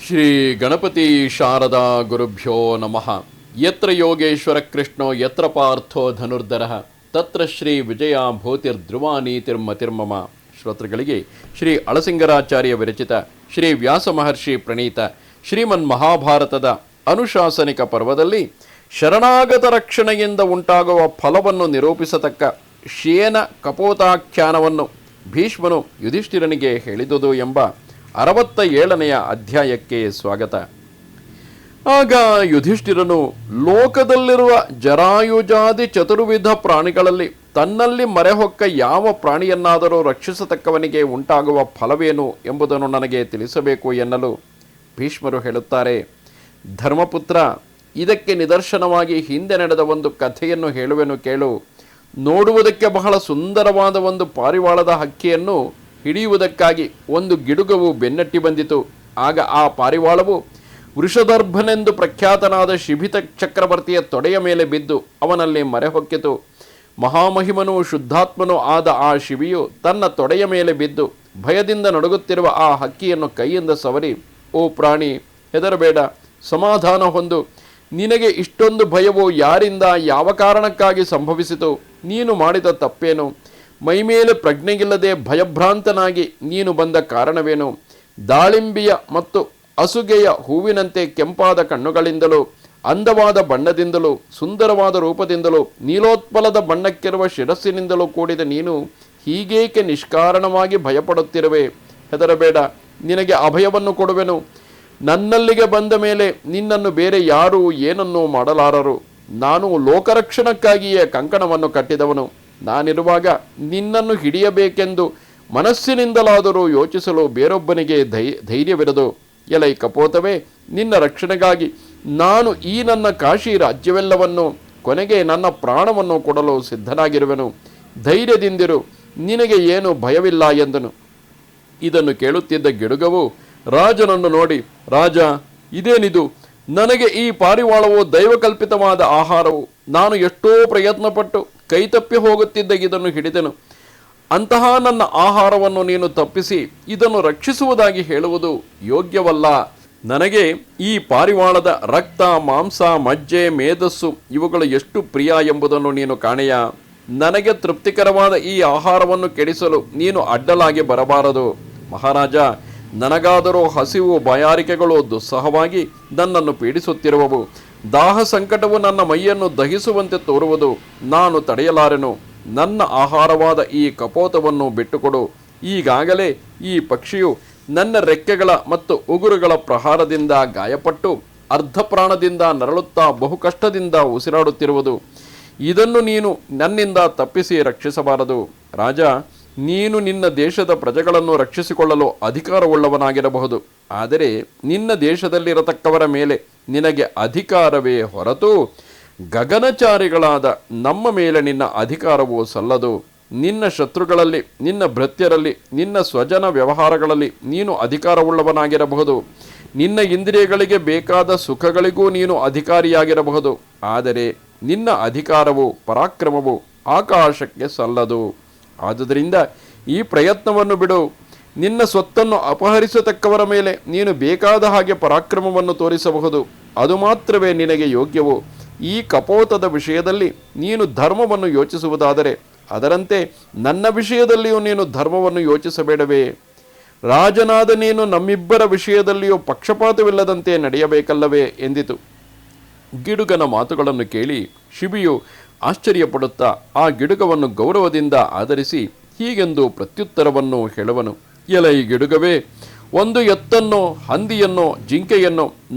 ಶ್ರೀ ಗಣಪತಿ ಶಾರದಾ ಗುರುಭ್ಯೋ ನಮಃ. ಯತ್ರ ಯೋಗೇಶ್ವರ ಕೃಷ್ಣೋ ಯತ್ರ ಪಾರ್ಥೋ ಧನುರ್ಧರಃ ತತ್ರ ಶ್ರೀ ವಿಜಯ ಭೂತಿರ್ಧ್ರುವ ನೀತಿರ್ಮತಿರ್ಮಮ. ಶ್ರೋತೃಗಳಿಗೆ ಶ್ರೀ ಅಳಸಿಂಗರಾಚಾರ್ಯ ವಿರಚಿತ ಶ್ರೀ ವ್ಯಾಸ ಮಹರ್ಷಿ ಪ್ರಣೀತ ಶ್ರೀಮನ್ ಮಹಾಭಾರತದ ಅನುಶಾಸನಿಕ ಪರ್ವದಲ್ಲಿ ಶರಣಾಗತ ರಕ್ಷಣೆಯಿಂದ ಉಂಟಾಗುವ ಫಲವನ್ನು ನಿರೂಪಿಸತಕ್ಕ ಶೇನ ಕಪೋತಾಖ್ಯಾನವನ್ನು ಭೀಷ್ಮನು ಯುಧಿಷ್ಠಿರನಿಗೆ ಹೇಳಿದುದು ಎಂಬ 67ನೆಯ ಅಧ್ಯಾಯಕ್ಕೆ ಸ್ವಾಗತ. ಆಗ ಯುಧಿಷ್ಠಿರನು ಲೋಕದಲ್ಲಿರುವ ಜರಾಯುಜಾದಿ ಚತುರ್ವಿಧ ಪ್ರಾಣಿಗಳಲ್ಲಿ ತನ್ನಲ್ಲಿ ಮರೆಹೊಕ್ಕ ಯಾವ ಪ್ರಾಣಿಯನ್ನಾದರೂ ರಕ್ಷಿಸತಕ್ಕವನಿಗೆ ಉಂಟಾಗುವ ಫಲವೇನು ಎಂಬುದನ್ನು ನನಗೆ ತಿಳಿಸಬೇಕು ಎನ್ನಲು ಭೀಷ್ಮರು ಹೇಳುತ್ತಾರೆ, ಧರ್ಮಪುತ್ರ, ಇದಕ್ಕೆ ನಿದರ್ಶನವಾಗಿ ಹಿಂದೆ ನಡೆದ ಒಂದು ಕಥೆಯನ್ನು ಹೇಳುವೆನು ಕೇಳು. ನೋಡುವುದಕ್ಕೆ ಬಹಳ ಸುಂದರವಾದ ಒಂದು ಪಾರಿವಾಳದ ಹಕ್ಕಿಯನ್ನು ಹಿಡಿಯುವುದಕ್ಕಾಗಿ ಒಂದು ಗಿಡುಗವು ಬೆನ್ನಟ್ಟಿ ಬಂದಿತು. ಆಗ ಆ ಪಾರಿವಾಳವು ವೃಷದರ್ಭನೆಂದು ಪ್ರಖ್ಯಾತನಾದ ಶಿಬಿತ ಚಕ್ರವರ್ತಿಯ ತೊಡೆಯ ಮೇಲೆ ಬಿದ್ದು ಅವನಲ್ಲಿ ಮರೆಹೊಕ್ಕಿತು. ಮಹಾಮಹಿಮನೂ ಶುದ್ಧಾತ್ಮನೂ ಆದ ಆ ಶಿಬಿಯು ತನ್ನ ತೊಡೆಯ ಮೇಲೆ ಬಿದ್ದು ಭಯದಿಂದ ನಡುಗುತ್ತಿರುವ ಆ ಹಕ್ಕಿಯನ್ನು ಕೈಯಿಂದ ಸವರಿ, ಓ ಪ್ರಾಣಿ, ಹೆದರಬೇಡ, ಸಮಾಧಾನ ಹೊಂದು. ನಿನಗೆ ಇಷ್ಟೊಂದು ಭಯವು ಯಾರಿಂದ, ಯಾವ ಕಾರಣಕ್ಕಾಗಿ ಸಂಭವಿಸಿತು? ನೀನು ಮಾಡಿದ ತಪ್ಪೇನು? ಮೈಮೇಲೆ ಪ್ರಜ್ಞೆಗಿಲ್ಲದೆ ಭಯಭ್ರಾಂತನಾಗಿ ನೀನು ಬಂದ ಕಾರಣವೇನು? ದಾಳಿಂಬಿಯ ಮತ್ತು ಅಸುಗೆಯ ಹೂವಿನಂತೆ ಕೆಂಪಾದ ಕಣ್ಣುಗಳಿಂದಲೂ ಅಂದವಾದ ಬಣ್ಣದಿಂದಲೂ ಸುಂದರವಾದ ರೂಪದಿಂದಲೂ ನೀಲೋತ್ಪಲದ ಬಣ್ಣಕ್ಕಿರುವ ಶಿರಸ್ಸಿನಿಂದಲೂ ಕೂಡಿದ ನೀನು ಹೀಗೇಕೆ ನಿಷ್ಕಾರಣವಾಗಿ ಭಯಪಡುತ್ತಿರುವೆ? ಹೆದರಬೇಡ, ನಿನಗೆ ಅಭಯವನ್ನು ಕೊಡುವೆನು. ನನ್ನಲ್ಲಿಗೆ ಬಂದ ಮೇಲೆ ನಿನ್ನನ್ನು ಬೇರೆ ಯಾರೂ ಏನನ್ನೂ ಮಾಡಲಾರರು. ನಾನು ಲೋಕರಕ್ಷಣಕ್ಕಾಗಿಯೇ ಕಂಕಣವನ್ನು ಕಟ್ಟಿದವನು. ನಾನಿರುವಾಗ ನಿನ್ನನ್ನು ಹಿಡಿಯಬೇಕೆಂದು ಮನಸ್ಸಿನಿಂದಲಾದರೂ ಯೋಚಿಸಲು ಬೇರೊಬ್ಬನಿಗೆ ಧೈರ್ಯವಿರದು. ಎಲೈ ಕಪೋತವೇ, ನಿನ್ನ ರಕ್ಷಣೆಗಾಗಿ ನಾನು ಈ ನನ್ನ ಕಾಶಿ ರಾಜ್ಯವೆಲ್ಲವನ್ನು, ಕೊನೆಗೆ ನನ್ನ ಪ್ರಾಣವನ್ನು ಕೊಡಲು ಸಿದ್ಧನಾಗಿರುವೆನು. ಧೈರ್ಯದಿಂದಿರು, ನಿನಗೆ ಏನು ಭಯವಿಲ್ಲ ಎಂದನು. ಇದನ್ನು ಕೇಳುತ್ತಿದ್ದ ಗಿಡುಗವು ರಾಜನನ್ನು ನೋಡಿ, ರಾಜ, ಇದೇನಿದು? ನನಗೆ ಈ ಪಾರಿವಾಳವು ದೈವಕಲ್ಪಿತವಾದ ಆಹಾರವು. ನಾನು ಎಷ್ಟೋ ಪ್ರಯತ್ನಪಟ್ಟು ಕೈತಪ್ಪಿ ಹೋಗುತ್ತಿದ್ದ ಇದನ್ನು ಹಿಡಿದೆನು. ಅಂತಹ ನನ್ನ ಆಹಾರವನ್ನು ನೀನು ತಪ್ಪಿಸಿ ಇದನ್ನು ರಕ್ಷಿಸುವುದಾಗಿ ಹೇಳುವುದು ಯೋಗ್ಯವಲ್ಲ. ನನಗೆ ಈ ಪಾರಿವಾಳದ ರಕ್ತ, ಮಾಂಸ, ಮಜ್ಜೆ, ಮೇಧಸ್ಸು ಇವುಗಳು ಎಷ್ಟು ಪ್ರಿಯ ಎಂಬುದನ್ನು ನೀನು ಕಾಣೆಯ. ನನಗೆ ತೃಪ್ತಿಕರವಾದ ಈ ಆಹಾರವನ್ನು ಕೆಡಿಸಲು ನೀನು ಅಡ್ಡಲಾಗಿ ಬರಬಾರದು. ಮಹಾರಾಜ, ನನಗಾದರೂ ಹಸಿವು, ಬಾಯಾರಿಕೆಗಳು ದುಸ್ಸಹವಾಗಿ ನನ್ನನ್ನು ಪೀಡಿಸುತ್ತಿರುವವು. ದಾಹ ಸಂಕಟವು ನನ್ನ ಮೈಯನ್ನು ದಹಿಸುವಂತೆ ತೋರುವುದು. ನಾನು ತಡೆಯಲಾರೆನು. ನನ್ನ ಆಹಾರವಾದ ಈ ಕಪೋತವನ್ನು ಬಿಟ್ಟುಕೊಡು. ಈಗಾಗಲೇ ಈ ಪಕ್ಷಿಯು ನನ್ನ ರೆಕ್ಕೆಗಳ ಮತ್ತು ಉಗುರುಗಳ ಪ್ರಹಾರದಿಂದ ಗಾಯಪಟ್ಟು ಅರ್ಧ ಪ್ರಾಣದಿಂದ ನರಳುತ್ತಾ ಬಹು ಕಷ್ಟದಿಂದ ಉಸಿರಾಡುತ್ತಿರುವುದು. ಇದನ್ನು ನೀನು ನನ್ನಿಂದ ತಪ್ಪಿಸಿ ರಕ್ಷಿಸಬಾರದು. ರಾಜ, ನೀನು ನಿನ್ನ ದೇಶದ ಪ್ರಜೆಗಳನ್ನು ರಕ್ಷಿಸಿಕೊಳ್ಳಲು ಅಧಿಕಾರವುಳ್ಳವನಾಗಿರಬಹುದು. ಆದರೆ ನಿನ್ನ ದೇಶದಲ್ಲಿರತಕ್ಕವರ ಮೇಲೆ ನಿನಗೆ ಅಧಿಕಾರವೇ ಹೊರತು ಗಗನಚಾರಿಗಳಾದ ನಮ್ಮ ಮೇಲೆ ನಿನ್ನ ಅಧಿಕಾರವು ಸಲ್ಲದು. ನಿನ್ನ ಶತ್ರುಗಳಲ್ಲಿ, ನಿನ್ನ ಭೃತ್ಯರಲ್ಲಿ, ನಿನ್ನ ಸ್ವಜನ ವ್ಯವಹಾರಗಳಲ್ಲಿ ನೀನು ಅಧಿಕಾರವುಳ್ಳವನಾಗಿರಬಹುದು. ನಿನ್ನ ಇಂದ್ರಿಯಗಳಿಗೆ ಬೇಕಾದ ಸುಖಗಳಿಗೂ ನೀನು ಅಧಿಕಾರಿಯಾಗಿರಬಹುದು. ಆದರೆ ನಿನ್ನ ಅಧಿಕಾರವು, ಪರಾಕ್ರಮವು ಆಕಾಶಕ್ಕೆ ಸಲ್ಲದು. ಆದುದರಿಂದ ಈ ಪ್ರಯತ್ನವನ್ನು ಬಿಡು. ನಿನ್ನ ಸ್ವತ್ತನ್ನು ಅಪಹರಿಸತಕ್ಕವರ ಮೇಲೆ ನೀನು ಬೇಕಾದ ಹಾಗೆ ಪರಾಕ್ರಮವನ್ನು ತೋರಿಸಬಹುದು. ಅದು ಮಾತ್ರವೇ ನಿನಗೆ ಯೋಗ್ಯವು. ಈ ಕಪೋತದ ವಿಷಯದಲ್ಲಿ ನೀನು ಧರ್ಮವನ್ನು ಯೋಚಿಸುವುದಾದರೆ ಅದರಂತೆ ನನ್ನ ವಿಷಯದಲ್ಲಿಯೂ ನೀನು ಧರ್ಮವನ್ನು ಯೋಚಿಸಬೇಡವೇ? ರಾಜನಾದ ನೀನು ನಮ್ಮಿಬ್ಬರ ವಿಷಯದಲ್ಲಿಯೂ ಪಕ್ಷಪಾತವಿಲ್ಲದಂತೆ ನಡೆಯಬೇಕಲ್ಲವೇ ಎಂದಿತು. ಗಿಡುಗನ ಮಾತುಗಳನ್ನು ಕೇಳಿ ಶಿಬಿಯು ಆಶ್ಚರ್ಯಪಡುತ್ತಾ ಆ ಗಿಡುಗವನ್ನು ಗೌರವದಿಂದ ಆಧರಿಸಿ ಹೀಗೆಂದು ಪ್ರತ್ಯುತ್ತರವನ್ನು ಹೇಳುವನು. ಎಲೈ ಗಿಡುಗವೇ, ಒಂದು ಎತ್ತನ್ನೋ, ಹಂದಿಯನ್ನೋ, ಜಿಂಕೆಯನ್ನೋ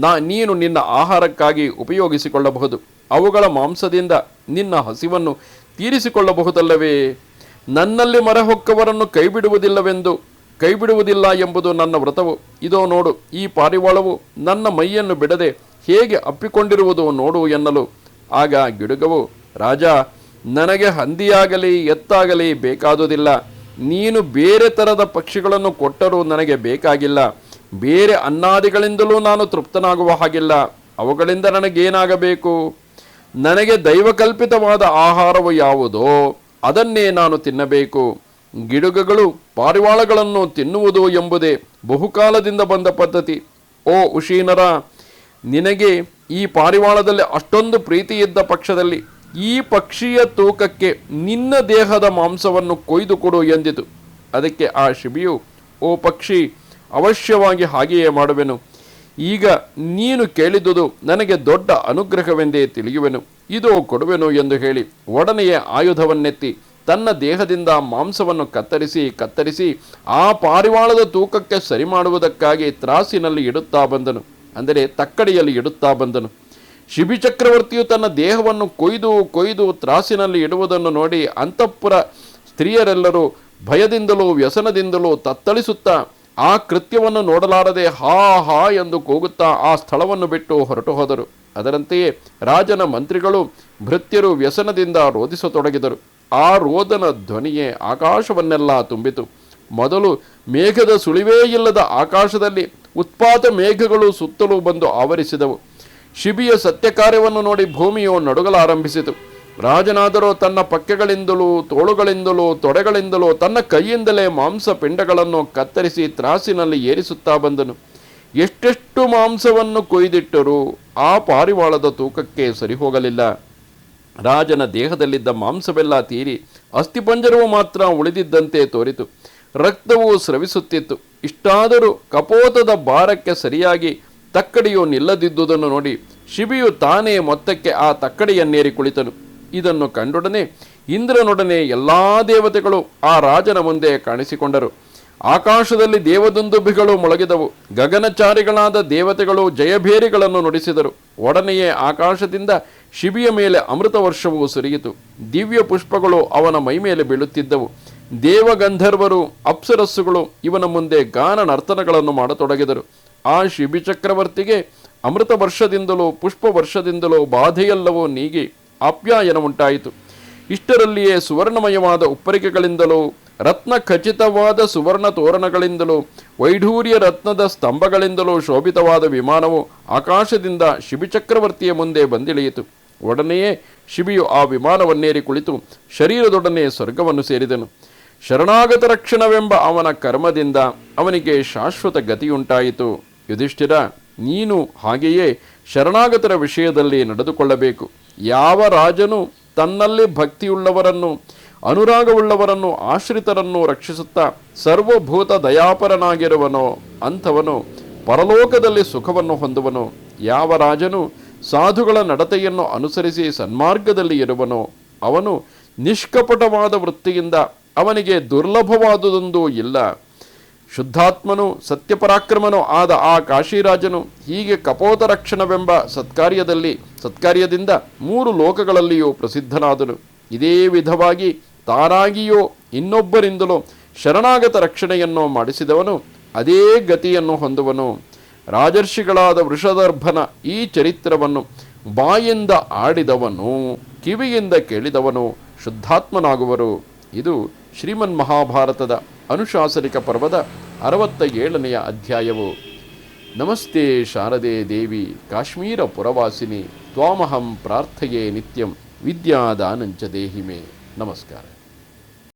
ನೀನು ನಿನ್ನ ಆಹಾರಕ್ಕಾಗಿ ಉಪಯೋಗಿಸಿಕೊಳ್ಳಬಹುದು. ಅವುಗಳ ಮಾಂಸದಿಂದ ನಿನ್ನ ಹಸಿವನ್ನು ತೀರಿಸಿಕೊಳ್ಳಬಹುದಲ್ಲವೇ? ನನ್ನಲ್ಲಿ ಮರೆಹೊಕ್ಕವರನ್ನು ಕೈಬಿಡುವುದಿಲ್ಲ ಎಂಬುದು ನನ್ನ ವ್ರತವು. ಇದೋ ನೋಡು, ಈ ಪಾರಿವಾಳವು ನನ್ನ ಮೈಯನ್ನು ಬಿಡದೆ ಹೇಗೆ ಅಪ್ಪಿಕೊಂಡಿರುವುದು ನೋಡು ಎನ್ನಲು. ಆಗ ಗಿಡುಗವು, ರಾಜ, ನನಗೆ ಹಂದಿಯಾಗಲಿ ಎತ್ತಾಗಲಿ ಬೇಕಾದುದಿಲ್ಲ. ನೀನು ಬೇರೆ ಥರದ ಪಕ್ಷಿಗಳನ್ನು ಕೊಟ್ಟರೂ ನನಗೆ ಬೇಕಾಗಿಲ್ಲ. ಬೇರೆ ಅನ್ನಾದಿಗಳಿಂದಲೂ ನಾನು ತೃಪ್ತನಾಗುವ ಹಾಗಿಲ್ಲ. ಅವುಗಳಿಂದ ನನಗೇನಾಗಬೇಕು? ನನಗೆ ದೈವಕಲ್ಪಿತವಾದ ಆಹಾರವು ಯಾವುದೋ ಅದನ್ನೇ ನಾನು ತಿನ್ನಬೇಕು. ಗಿಡುಗಗಳು ಪಾರಿವಾಳಗಳನ್ನು ತಿನ್ನುವುದು ಎಂಬುದೇ ಬಹುಕಾಲದಿಂದ ಬಂದ ಪದ್ಧತಿ. ಓ ಉಶೀನರ, ನಿನಗೆ ಈ ಪಾರಿವಾಳದಲ್ಲಿ ಅಷ್ಟೊಂದು ಪ್ರೀತಿ ಇದ್ದ ಪಕ್ಷದಲ್ಲಿ ಈ ಪಕ್ಷಿಯ ತೂಕಕ್ಕೆ ನಿನ್ನ ದೇಹದ ಮಾಂಸವನ್ನು ಕೊಯ್ದು ಕೊಡು ಎಂದಿತು. ಅದಕ್ಕೆ ಆ ಶಿಬಿಯು, ಓ ಪಕ್ಷಿ, ಅವಶ್ಯವಾಗಿ ಹಾಗೆಯೇ ಮಾಡುವೆನು. ಈಗ ನೀನು ಕೇಳಿದುದು ನನಗೆ ದೊಡ್ಡ ಅನುಗ್ರಹವೆಂದೇ ತಿಳಿಯುವೆನು, ಇದೋ ಕೊಡುವೆನು ಎಂದು ಹೇಳಿ ಒಡನೆಯೇ ಆಯುಧವನ್ನೆತ್ತಿ ತನ್ನ ದೇಹದಿಂದ ಮಾಂಸವನ್ನು ಕತ್ತರಿಸಿ ಆ ಪಾರಿವಾಳದ ತೂಕಕ್ಕೆ ಸರಿ ಮಾಡುವುದಕ್ಕಾಗಿ ತ್ರಾಸಿನಲ್ಲಿ ಇಡುತ್ತಾ ಬಂದನು, ಅಂದರೆ ತಕ್ಕಡಿಯಲ್ಲಿ ಇಡುತ್ತಾ ಬಂದನು. ಶಿಬಿ ಚಕ್ರವರ್ತಿಯು ತನ್ನ ದೇಹವನ್ನು ಕೊಯ್ದು ತ್ರಾಸಿನಲ್ಲಿ ಇಡುವುದನ್ನು ನೋಡಿ ಅಂತಃಪುರ ಸ್ತ್ರೀಯರೆಲ್ಲರೂ ಭಯದಿಂದಲೂ ವ್ಯಸನದಿಂದಲೂ ತತ್ತಳಿಸುತ್ತಾ ಆ ಕೃತ್ಯವನ್ನು ನೋಡಲಾರದೆ ಹಾ ಹಾ ಎಂದು ಕೂಗುತ್ತಾ ಆ ಸ್ಥಳವನ್ನು ಬಿಟ್ಟು ಹೊರಟು ಹೋದರು. ಅದರಂತೆಯೇ ರಾಜನ ಮಂತ್ರಿಗಳು ಭೃತ್ಯರು ವ್ಯಸನದಿಂದ ರೋಧಿಸತೊಡಗಿದರು. ಆ ರೋದನ ಧ್ವನಿಯೇ ಆಕಾಶವನ್ನೆಲ್ಲ ತುಂಬಿತು. ಮೊದಲು ಮೇಘದ ಸುಳಿವೇ ಇಲ್ಲದ ಆಕಾಶದಲ್ಲಿ ಉತ್ಪಾತ ಮೇಘಗಳು ಸುತ್ತಲೂ ಬಂದು ಆವರಿಸಿದವು. ಶಿಬಿಯ ಸತ್ಯಕಾರ್ಯವನ್ನು ನೋಡಿ ಭೂಮಿಯು ನಡುಗಲಾರಂಭಿಸಿತು. ರಾಜನಾದರೂ ತನ್ನ ಪಕ್ಕೆಗಳಿಂದಲೂ ತೋಳುಗಳಿಂದಲೂ ತೊಡೆಗಳಿಂದಲೂ ತನ್ನ ಕೈಯಿಂದಲೇ ಮಾಂಸ ಪಿಂಡಗಳನ್ನು ಕತ್ತರಿಸಿ ತ್ರಾಸಿನಲ್ಲಿ ಏರಿಸುತ್ತಾ ಬಂದನು. ಎಷ್ಟೆಷ್ಟು ಮಾಂಸವನ್ನು ಕೊಯ್ದಿಟ್ಟರೂ ಆ ಪಾರಿವಾಳದ ತೂಕಕ್ಕೆ ಸರಿಹೋಗಲಿಲ್ಲ. ರಾಜನ ದೇಹದಲ್ಲಿದ್ದ ಮಾಂಸವೆಲ್ಲ ತೀರಿ ಅಸ್ಥಿಪಂಜರವು ಮಾತ್ರ ಉಳಿದಿದ್ದಂತೆ ತೋರಿತು. ರಕ್ತವು ಸ್ರವಿಸುತ್ತಿತ್ತು. ಇಷ್ಟಾದರೂ ಕಪೋತದ ಭಾರಕ್ಕೆ ಸರಿಯಾಗಿ ತಕ್ಕಡಿಯು ನಿಲ್ಲದಿದ್ದುದನ್ನು ನೋಡಿ ಶಿಬಿಯು ತಾನೇ ಮೊತ್ತಕ್ಕೆ ಆ ತಕ್ಕಡಿಯನ್ನೇರಿ ಕುಳಿತನು. ಇದನ್ನು ಕಂಡೊಡನೆ ಇಂದ್ರನೊಡನೆ ಎಲ್ಲಾ ದೇವತೆಗಳು ಆ ರಾಜನ ಮುಂದೆ ಕಾಣಿಸಿಕೊಂಡರು. ಆಕಾಶದಲ್ಲಿ ದೇವದುಂದುಭಿಗಳು ಮೊಳಗಿದವು. ಗಗನಚಾರಿಗಳಾದ ದೇವತೆಗಳು ಜಯಭೇರಿಗಳನ್ನು ನುಡಿಸಿದರು. ಒಡನೆಯೇ ಆಕಾಶದಿಂದ ಶಿಬಿಯ ಮೇಲೆ ಅಮೃತ ವರ್ಷವು ಸುರಿಯಿತು. ದಿವ್ಯ ಪುಷ್ಪಗಳು ಅವನ ಮೈಮೇಲೆ ಬೀಳುತ್ತಿದ್ದವು. ದೇವಗಂಧರ್ವರು ಅಪ್ಸರಸ್ಸುಗಳು ಇವನ ಮುಂದೆ ಗಾನ ನರ್ತನಗಳನ್ನು ಮಾಡತೊಡಗಿದರು. ಆ ಶಿಬಿ ಚಕ್ರವರ್ತಿಗೆ ಅಮೃತ ವರ್ಷದಿಂದಲೂ ಪುಷ್ಪ ವರ್ಷದಿಂದಲೂ ಬಾಧೆಯೆಲ್ಲವೂ ನೀಗಿ ಆಪ್ಯಾಯನ ಉಂಟಾಯಿತು. ಇಷ್ಟರಲ್ಲಿಯೇ ಸುವರ್ಣಮಯವಾದ ಉಪ್ಪರಿಕೆಗಳಿಂದಲೂ ರತ್ನ ಖಚಿತವಾದ ಸುವರ್ಣ ತೋರಣಗಳಿಂದಲೂ ವೈಢೂರ್ಯ ರತ್ನದ ಸ್ತಂಭಗಳಿಂದಲೂ ಶೋಭಿತವಾದ ವಿಮಾನವು ಆಕಾಶದಿಂದ ಶಿಬಿ ಚಕ್ರವರ್ತಿಯ ಮುಂದೆ ಬಂದಿಳಿಯಿತು. ಒಡನೆಯೇ ಶಿಬಿಯು ಆ ವಿಮಾನವನ್ನೇರಿ ಕುಳಿತು ಶರೀರದೊಡನೆ ಸ್ವರ್ಗವನ್ನು ಸೇರಿದನು. ಶರಣಾಗತ ರಕ್ಷಣವೆಂಬ ಅವನ ಕರ್ಮದಿಂದ ಅವನಿಗೆ ಶಾಶ್ವತ ಗತಿಯುಂಟಾಯಿತು. ಯುಧಿಷ್ಠಿರ, ನೀನು ಹಾಗೆಯೇ ಶರಣಾಗತರ ವಿಷಯದಲ್ಲಿ ನಡೆದುಕೊಳ್ಳಬೇಕು. ಯಾವ ರಾಜನು ತನ್ನಲ್ಲಿ ಭಕ್ತಿಯುಳ್ಳವರನ್ನು, ಅನುರಾಗವುಳ್ಳವರನ್ನು, ಆಶ್ರಿತರನ್ನು ರಕ್ಷಿಸುತ್ತಾ ಸರ್ವಭೂತ ದಯಾಪರನಾಗಿರುವನೋ ಅಂಥವನು ಪರಲೋಕದಲ್ಲಿ ಸುಖವನ್ನು ಹೊಂದುವನು. ಯಾವ ರಾಜನು ಸಾಧುಗಳ ನಡತೆಯನ್ನು ಅನುಸರಿಸಿ ಸನ್ಮಾರ್ಗದಲ್ಲಿ ಇರುವನೋ ಅವನು ನಿಷ್ಕಪಟವಾದ ವೃತ್ತಿಯಿಂದ ಅವನಿಗೆ ದುರ್ಲಭವಾದುದೊಂದೂ ಇಲ್ಲ. ಶುದ್ಧಾತ್ಮನು ಸತ್ಯಪರಾಕ್ರಮನೂ ಆದ ಆ ಕಾಶಿರಾಜನು ಹೀಗೆ ಕಪೋತ ರಕ್ಷಣವೆಂಬ ಸತ್ಕಾರ್ಯದಿಂದ 3 ಲೋಕಗಳಲ್ಲಿಯೂ ಪ್ರಸಿದ್ಧನಾದನು. ಇದೇ ವಿಧವಾಗಿ ತಾನಾಗಿಯೋ ಇನ್ನೊಬ್ಬರಿಂದಲೋ ಶರಣಾಗತ ರಕ್ಷಣೆಯನ್ನು ಮಾಡಿಸಿದವನು ಅದೇ ಗತಿಯನ್ನು ಹೊಂದುವನು. ರಾಜರ್ಷಿಗಳಾದ ವೃಷದರ್ಭನ ಈ ಚರಿತ್ರವನ್ನು ಬಾಯಿಂದ ಆಡಿದವನು, ಕಿವಿಯಿಂದ ಕೇಳಿದವನು ಶುದ್ಧಾತ್ಮನಾಗುವರು. ಇದು ಶ್ರೀಮನ್ ಮಹಾಭಾರತದ ಅನುಶಾಸನಿಕ ಪರ್ವದ 67ನೆಯ ಅಧ್ಯಾಯವು. ನಮಸ್ತೆ ಶಾರದೆ ದೇವಿ ಕಾಶ್ಮೀರ ಪುರವಾಸಿನಿ ತ್ವಾಮಹಂ ಪ್ರಾರ್ಥಯೇ ನಿತ್ಯಂ ವಿದ್ಯಾದಾನಂಚ ದೇಹಿಮೆ. ನಮಸ್ಕಾರ.